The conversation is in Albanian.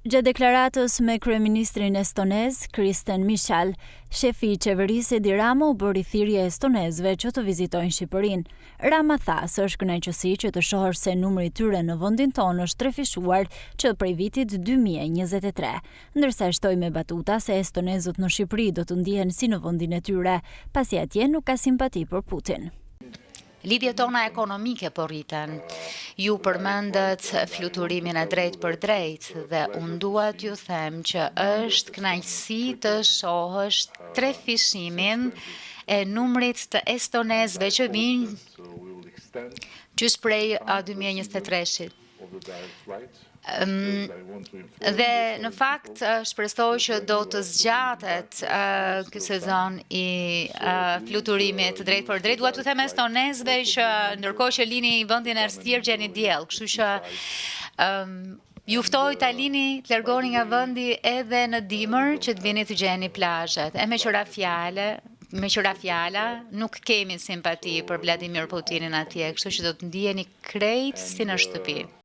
Gjatë deklaratës me kryeministrin estonez, Kristen Michal, shefi i qeverisë Edi Rama u bëri thirrje estonezëve që të vizitojnë Shqipërinë. Rama tha se është kënaqësi që të shohër se numri i tyre në vendin tonë është trefishuar që prej vitit 2023, ndërsa shtoi me batuta se estonezët në Shqipëri do të ndihen si në vendin e tyre, pasi atje nuk ka simpati për Putin. Lidhjet tona ekonomike po rriten. Ju përmendët fluturimin e drejtë për drejtë dhe unë dua t'ju them që është kënaqësi të shohësh trefishimin e numrit të estonezëve që vinë gjys prej 2023-shit. Dhe në fakt shpresoj që do të zgjatet ky sezon i fluturimit drejt për drejt. Dua t'u them estonezëve që ndërkohë që lini vendin e Erstir gjeni diell, kështu që ju ftoj ta lini, të largoni nga vendi edhe në dimër që të vini të gjeni plazhet. E me qëra fjala, nuk kemi simpati për Vladimir Putinin atje, kështu që do të ndiheni krejt si në shtëpi.